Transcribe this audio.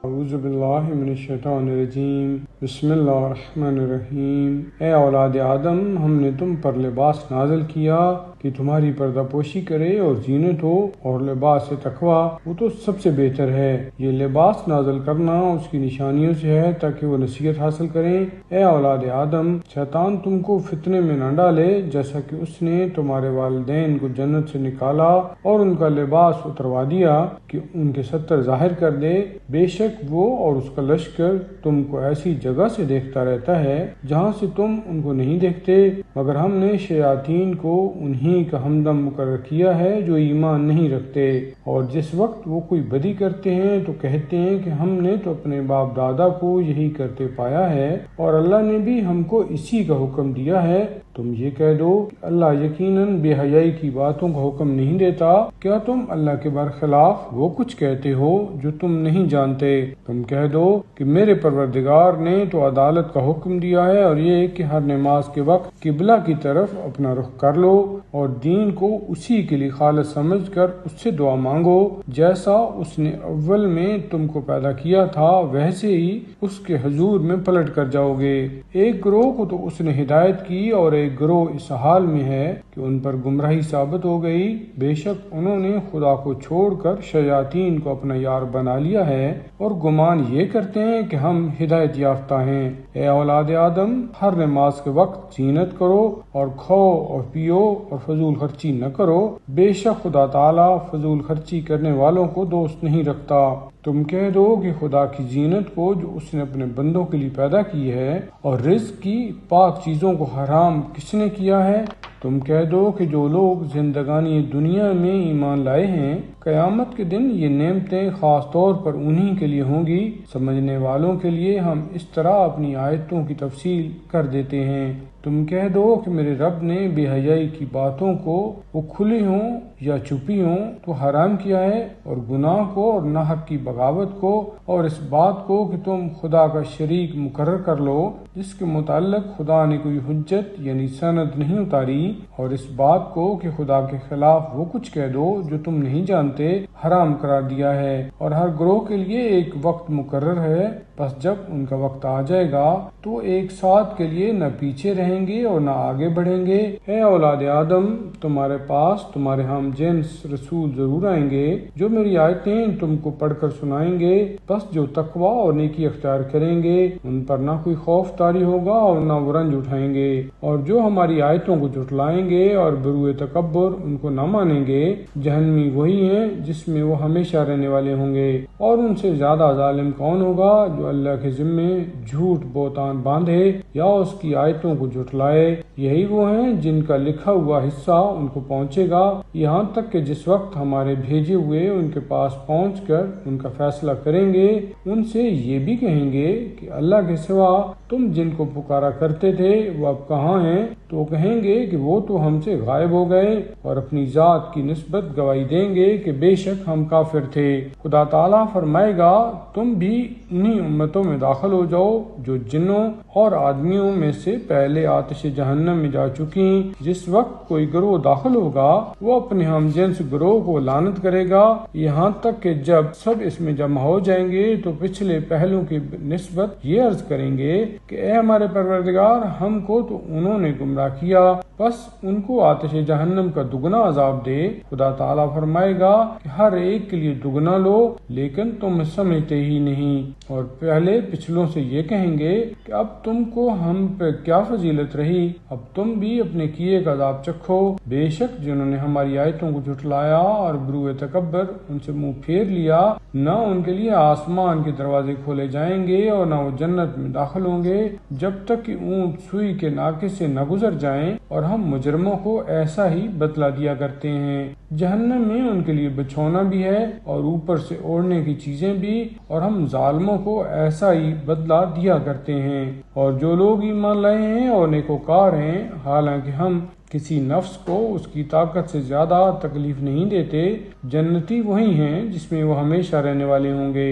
اعوذ باللہ من الشیطان الرجیم بسم اللہ الرحمن الرحیم۔ اے اولاد آدم، ہم نے تم پر لباس نازل کیا کہ تمہاری پردہ پوشی کرے اور زینت ہو، اور لباس تقویٰ وہ تو سب سے بہتر ہے۔ یہ لباس نازل کرنا اس کی نشانیوں سے ہے تاکہ وہ نصیحت حاصل کریں۔ اے اولاد آدم، شیطان تم کو فتنے میں نہ ڈالے جیسا کہ اس نے تمہارے والدین کو جنت سے نکالا اور ان کا لباس اتروا دیا کہ ان کے ستر ظاہر کر دے۔ بے شک وہ اور اس کا لشکر تم کو ایسی جگہ سے دیکھتا رہتا ہے جہاں سے تم ان کو نہیں دیکھتے، مگر ہم نے شیاطین کو انہی کا ہمدم مقرر کیا ہے جو ایمان نہیں رکھتے، اور جس وقت وہ کوئی بدی کرتے ہیں تو کہتے ہیں کہ ہم نے تو اپنے باپ دادا کو یہی کرتے پایا ہے اور اللہ نے بھی ہم کو اسی کا حکم دیا ہے۔ تم یہ کہہ دو کہ اللہ یقیناً بے حیائی کی باتوں کا حکم نہیں دیتا۔ کیا تم اللہ کے برخلاف وہ کچھ کہتے ہو جو تم نہیں جانتے؟ تم کہہ دو کہ میرے پروردگار نے تو عدالت کا حکم دیا ہے، اور یہ کہ ہر نماز کے وقت قبلہ کی طرف اپنا رخ کر لو اور دین کو اسی کے لیے خالص سمجھ کر اس سے دعا مانگو، جیسا اس نے اول میں تم کو پیدا کیا تھا ویسے ہی اس کے حضور میں پلٹ کر جاؤ گے۔ ایک گروہ کو تو اس نے ہدایت کی اور ایک گروہ اس حال میں ہے کہ ان پر گمراہی ثابت ہو گئی۔ بے شک انہوں نے خدا کو چھوڑ کر شیاطین کو اپنا یار بنا لیا ہے اور گمان یہ کرتے ہیں کہ ہم ہدایت یافتہ ہیں۔ اے اولاد آدم، ہر نماز کے وقت زینت کرو اور کھاؤ اور پیو اور فضول خرچی نہ کرو، بے شک خدا تعالیٰ فضول خرچی کرنے والوں کو دوست نہیں رکھتا۔ تم کہہ دو کہ خدا کی زینت کو جو اس نے اپنے بندوں کے لیے پیدا کی ہے اور رزق کی پاک چیزوں کو حرام کس نے کیا ہے؟ تم کہہ دو کہ جو لوگ زندگانی دنیا میں ایمان لائے ہیں، قیامت کے دن یہ نعمتیں خاص طور پر انہی کے لیے ہوں گی۔ سمجھنے والوں کے لیے ہم اس طرح اپنی آیتوں کی تفصیل کر دیتے ہیں۔ تم کہہ دو کہ میرے رب نے بے حیائی کی باتوں کو، وہ کھلی ہوں یا چھپی ہوں، تو حرام کیا ہے، اور گناہ کو اور ناحق کی بغاوت کو، اور اس بات کو کہ تم خدا کا شریک مقرر کر لو جس کے متعلق خدا نے کوئی حجت یعنی سند نہیں اتاری، اور اس بات کو کہ خدا کے خلاف وہ کچھ کہہ دو جو تم نہیں جانتے، حرام قرار دیا ہے۔ اور ہر گروہ کے لیے ایک وقت مقرر ہے، پس جب ان کا وقت آ جائے گا تو ایک ساتھ کے لیے نہ پیچھے رہیں گے اور نہ آگے بڑھیں گے۔ اے اولاد آدم، تمہارے پاس تمہارے ہم جنس رسول ضرور آئیں گے جو میری آیتیں تم کو پڑھ کر سنائیں گے، بس جو تقویٰ اور نیکی اختیار کریں گے ان پر نہ کوئی خوف طاری ہوگا اور نہ وہ رنج اٹھائیں گے، اور جو ہماری آیتوں کو جھٹلائیں گے اور بروئے تکبر ان کو نہ مانیں گے، جہنمی وہی ہیں جس میں وہ ہمیشہ رہنے والے ہوں گے۔ اور ان سے زیادہ ظالم کون ہوگا جو اللہ کے ذمے جھوٹ بہتان باندھے یا اس کی آیتوں کو جھٹلائے؟ یہی وہ ہیں جن کا لکھا ہوا حصہ ان کو پہنچے گا، یہاں تک کہ جس وقت ہمارے بھیجے ہوئے ان کے پاس پہنچ کر ان کا فیصلہ کریں گے، ان سے یہ بھی کہیں گے کہ اللہ کے سوا تم جن کو پکارا کرتے تھے وہ اب کہاں ہیں؟ تو کہیں گے کہ وہ تو ہم سے غائب ہو گئے، اور اپنی ذات کی نسبت گواہی دیں گے کہ بے شک ہم کافر تھے۔ خدا تعالیٰ فرمائے گا، تم بھی انہی امتوں میں داخل ہو جاؤ جو جنوں اور آدمیوں میں سے پہلے آتش جہنم میں جا چکی۔ جس وقت کوئی گروہ داخل ہوگا وہ اپنے ہم جنس گروہ کو لعنت کرے گا، یہاں تک کہ جب سب اس میں جمع ہو جائیں گے تو پچھلے پہلوں کی نسبت یہ عرض کریں گے کہ اے ہمارے پروردگار، ہم کو تو انہوں نے گمراہ کیا، بس ان کو آتش جہنم کا دگنا عذاب دے۔ خدا تعالیٰ فرمائے گا کہ ہر ایک کے لیے دگنا لو، لیکن تم سمجھتے ہی نہیں۔ اور پہلے پچھلوں سے یہ کہیں گے کہ اب تم کو ہم پہ کیا فضیلت رہی، اب تم بھی اپنے کیے کا عذاب چکھو۔ بے شک جنہوں نے ہماری آیتوں کو جھٹلایا اور بروئے تکبر ان سے منہ پھیر لیا، نہ ان کے لیے آسمان کے دروازے کھولے جائیں گے اور نہ وہ جنت میں داخل ہوں گے جب تک کہ اونٹ سوئی کے ناکے سے نہ گزر جائیں، اور ہم مجرموں کو ایسا ہی بدلہ دیا کرتے ہیں۔ جہنم میں ان کے لیے بچھونا بھی ہے اور اوپر سے اوڑھنے کی چیزیں بھی، اور ہم ظالموں کو ایسا ہی بدلہ دیا کرتے ہیں۔ اور جو لوگ ایمان لائے ہیں اور نیکوکار ہیں، حالانکہ ہم کسی نفس کو اس کی طاقت سے زیادہ تکلیف نہیں دیتے، جنتی وہی ہیں جس میں وہ ہمیشہ رہنے والے ہوں گے۔